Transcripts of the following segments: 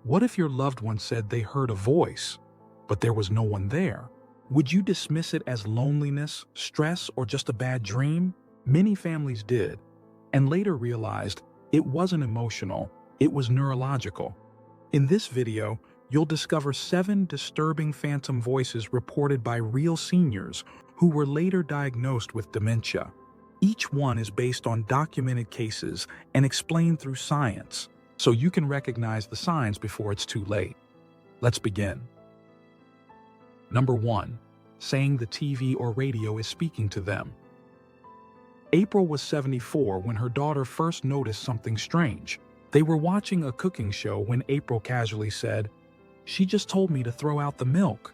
What if your loved one said they heard a voice, but there was no one there? Would you dismiss it as loneliness, stress, or just a bad dream? Many families did, and later realized it wasn't emotional, it was neurological. In this video, you'll discover 7 disturbing phantom voices reported by real seniors who were later diagnosed with dementia. Each one is based on documented cases and explained through science, so you can recognize the signs before it's too late. Let's begin. Number 1. Saying the TV or radio is speaking to them. April was 74 when her daughter first noticed something strange. They were watching a cooking show when April casually said, "She just told me to throw out the milk."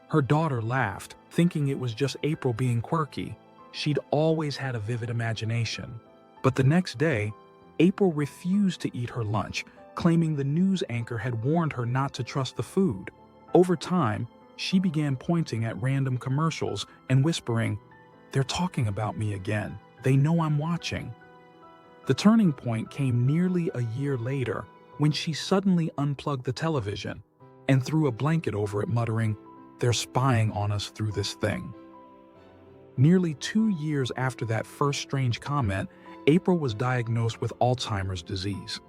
Her daughter laughed, thinking it was just April being quirky. She'd always had a vivid imagination. But the next day, April refused to eat her lunch, claiming the news anchor had warned her not to trust the food. Over time, she began pointing at random commercials and whispering, "They're talking about me again. They know I'm watching." The turning point came nearly a year later when she suddenly unplugged the television and threw a blanket over it, muttering, "They're spying on us through this thing." Nearly 2 years after that first strange comment, April was diagnosed with Alzheimer's disease.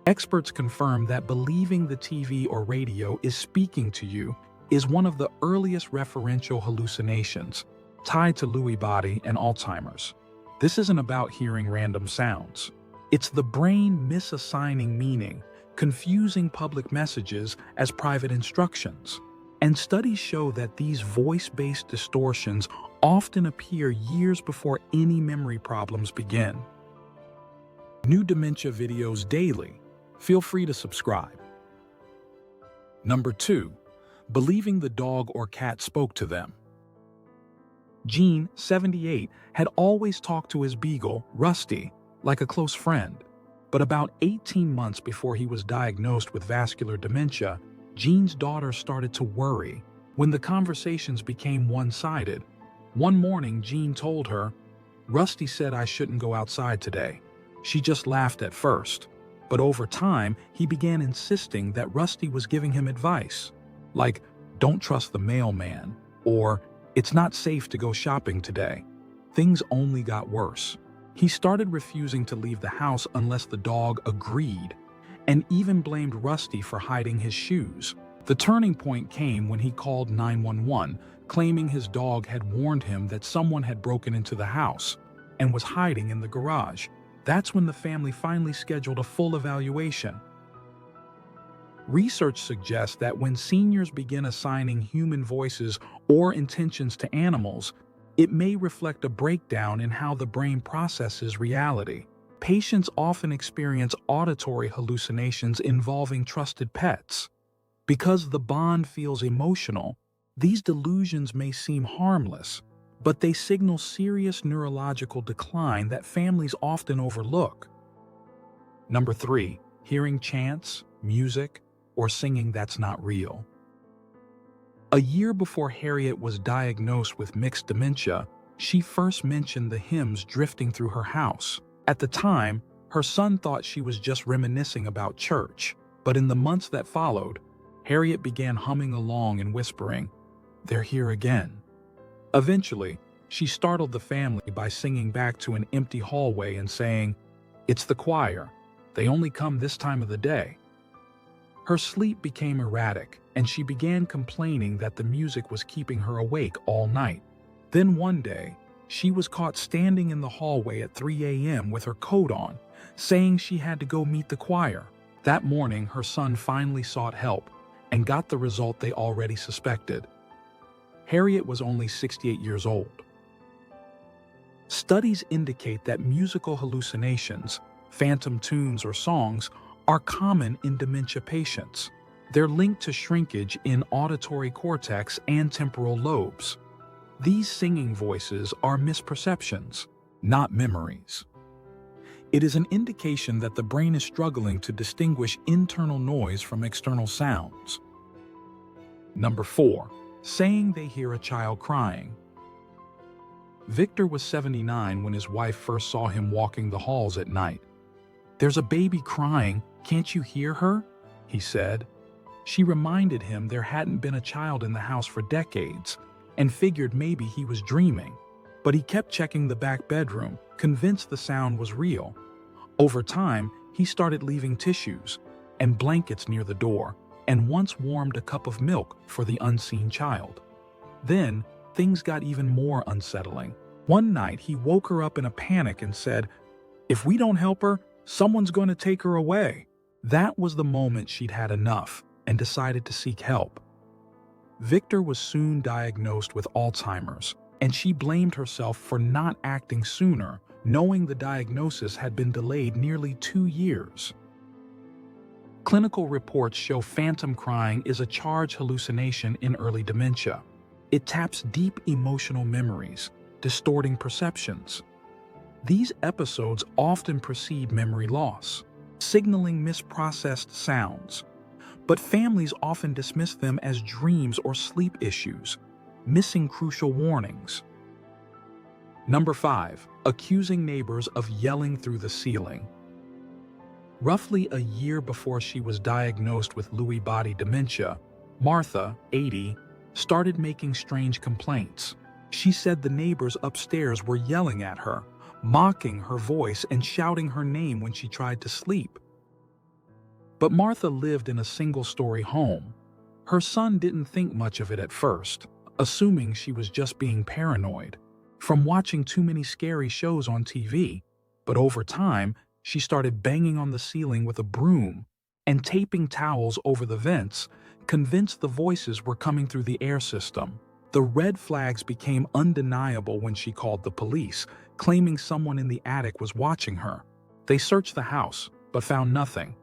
Experts confirm that believing the TV or radio is speaking to you is one of the earliest referential hallucinations tied to Lewy body and Alzheimer's. This isn't about hearing random sounds. It's the brain misassigning meaning, confusing public messages as private instructions. And studies show that these voice-based distortions often appear years before any memory problems begin. New dementia videos daily. Feel free to subscribe. Number 2. Believing the dog or cat spoke to them. Gene, 78, had always talked to his beagle, Rusty, like a close friend. But about 18 months before he was diagnosed with vascular dementia, Gene's daughter started to worry when the conversations became one-sided. One morning, Gene told her, "Rusty said I shouldn't go outside today." She just laughed at first, but over time, he began insisting that Rusty was giving him advice, like, "Don't trust the mailman," or "It's not safe to go shopping today." Things only got worse. He started refusing to leave the house unless the dog agreed, and even blamed Rusty for hiding his shoes. The turning point came when he called 911, claiming his dog had warned him that someone had broken into the house and was hiding in the garage. That's when the family finally scheduled a full evaluation. Research suggests that when seniors begin assigning human voices or intentions to animals, it may reflect a breakdown in how the brain processes reality. Patients often experience auditory hallucinations involving trusted pets. Because the bond feels emotional, these delusions may seem harmless, but they signal serious neurological decline that families often overlook. Number 3. Hearing chants, music, or singing that's not real. A year before Harriet was diagnosed with mixed dementia, she first mentioned the hymns drifting through her house. At the time, her son thought she was just reminiscing about church, but in the months that followed, Harriet began humming along and whispering, "They're here again." Eventually, she startled the family by singing back to an empty hallway and saying, "It's the choir. They only come this time of the day." Her sleep became erratic, and she began complaining that the music was keeping her awake all night. Then one day, she was caught standing in the hallway at 3 a.m. with her coat on, saying she had to go meet the choir. That morning, her son finally sought help and got the result they already suspected. Harriet was only 68 years old. Studies indicate that musical hallucinations, phantom tunes or songs, are common in dementia patients. They're linked to shrinkage in auditory cortex and temporal lobes. These singing voices are misperceptions, not memories. It is an indication that the brain is struggling to distinguish internal noise from external sounds. Number 4. Saying they hear a child crying. Victor was 79 when his wife first saw him walking the halls at night. "There's a baby crying, can't you hear her?" he said. She reminded him there hadn't been a child in the house for decades and figured maybe he was dreaming. But he kept checking the back bedroom, convinced the sound was real. Over time, he started leaving tissues and blankets near the door and once warmed a cup of milk for the unseen child. Then, things got even more unsettling. One night, he woke her up in a panic and said, "If we don't help her, someone's going to take her away." That was the moment she'd had enough and decided to seek help. Victor was soon diagnosed with Alzheimer's, and she blamed herself for not acting sooner, knowing the diagnosis had been delayed nearly 2 years. Clinical reports show phantom crying is a charged hallucination in early dementia. It taps deep emotional memories, distorting perceptions. These episodes often precede memory loss, signaling misprocessed sounds. But families often dismiss them as dreams or sleep issues, missing crucial warnings. Number 5. Accusing neighbors of yelling through the ceiling. Roughly a year before she was diagnosed with Lewy body dementia, Martha, 80, started making strange complaints. She said the neighbors upstairs were yelling at her, mocking her voice and shouting her name when she tried to sleep. But Martha lived in a single-story home. Her son didn't think much of it at first, assuming she was just being paranoid from watching too many scary shows on TV. But over time, she started banging on the ceiling with a broom and taping towels over the vents, convinced the voices were coming through the air system. The red flags became undeniable when she called the police, claiming someone in the attic was watching her. They searched the house, but found nothing.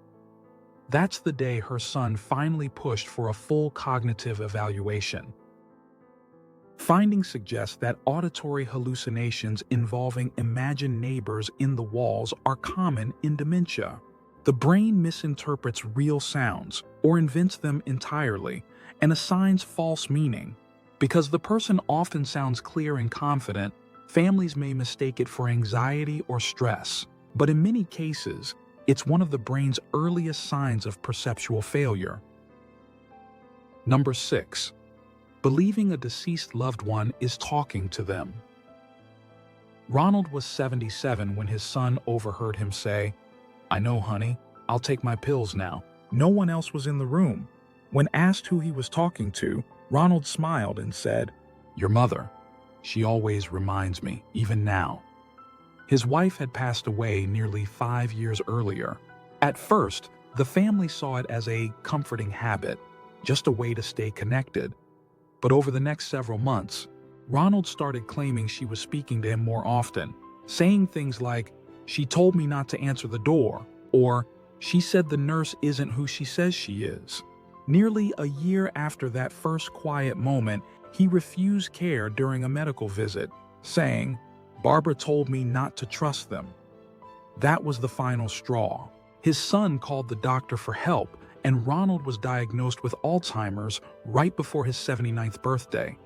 That's the day her son finally pushed for a full cognitive evaluation. Findings suggest that auditory hallucinations involving imagined neighbors in the walls are common in dementia. The brain misinterprets real sounds or invents them entirely and assigns false meaning. Because the person often sounds clear and confident, families may mistake it for anxiety or stress. But in many cases, it's one of the brain's earliest signs of perceptual failure. Number 6. Believing a deceased loved one is talking to them. Ronald was 77 when his son overheard him say, "I know, honey, I'll take my pills now." No one else was in the room. When asked who he was talking to, Ronald smiled and said, "Your mother. She always reminds me, even now." His wife had passed away nearly 5 years earlier. At first, the family saw it as a comforting habit, just a way to stay connected. But over the next several months, Ronald started claiming she was speaking to him more often, saying things like, "She told me not to answer the door," or "She said the nurse isn't who she says she is." Nearly a year after that first quiet moment, he refused care during a medical visit, saying, "Barbara told me not to trust them." That was the final straw. His son called the doctor for help, and Ronald was diagnosed with Alzheimer's right before his 79th birthday.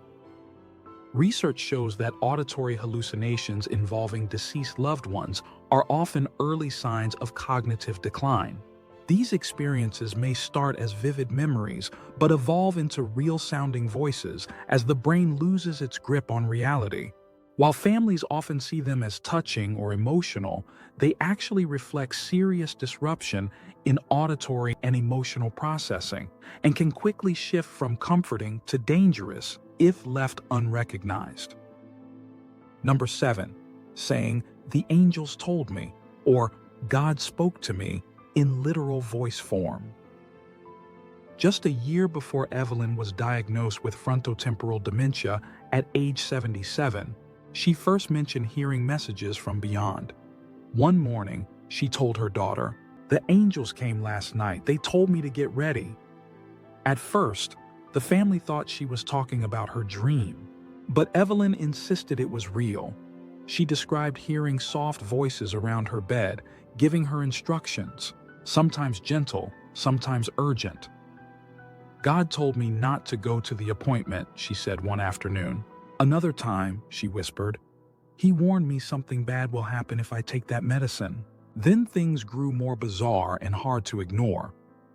Research shows that auditory hallucinations involving deceased loved ones are often early signs of cognitive decline. These experiences may start as vivid memories, but evolve into real-sounding voices as the brain loses its grip on reality. While families often see them as touching or emotional, they actually reflect serious disruption in auditory and emotional processing and can quickly shift from comforting to dangerous if left unrecognized. Number 7. Saying, "The angels told me," or "God spoke to me," in literal voice form. Just a year before Evelyn was diagnosed with frontotemporal dementia at age 77, she first mentioned hearing messages from beyond. One morning, she told her daughter, "The angels came last night. They told me to get ready." At first, the family thought she was talking about her dream, but Evelyn insisted it was real. She described hearing soft voices around her bed, giving her instructions, sometimes gentle, sometimes urgent. "God told me not to go to the appointment," she said one afternoon. "Another time," she whispered, "He warned me something bad will happen if I take that medicine." Then things grew more bizarre and hard to ignore.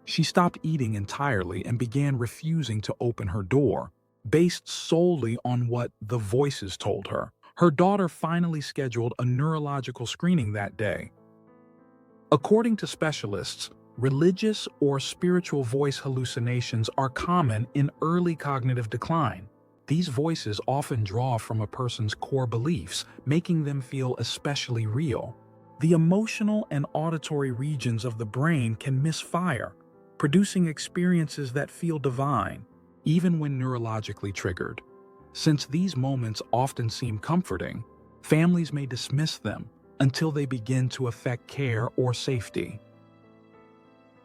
She stopped eating entirely and began refusing to open her door, based solely on what the voices told her. Her daughter finally scheduled a neurological screening that day. According to specialists, religious or spiritual voice hallucinations are common in early cognitive decline. These voices often draw from a person's core beliefs, making them feel especially real. The emotional and auditory regions of the brain can misfire, producing experiences that feel divine, even when neurologically triggered. Since these moments often seem comforting, families may dismiss them until they begin to affect care or safety.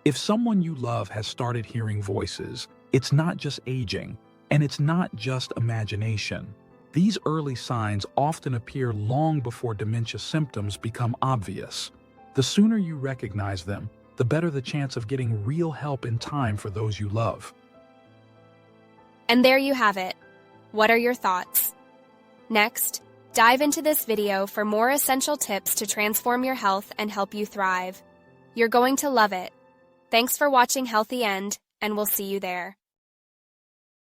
If someone you love has started hearing voices, it's not just aging, and it's not just imagination. These early signs often appear long before dementia symptoms become obvious. The sooner you recognize them, the better the chance of getting real help in time for those you love. And there you have it. What are your thoughts? Next, dive into this video for more essential tips to transform your health and help you thrive. You're going to love it. Thanks for watching Healthy End, and we'll see you there.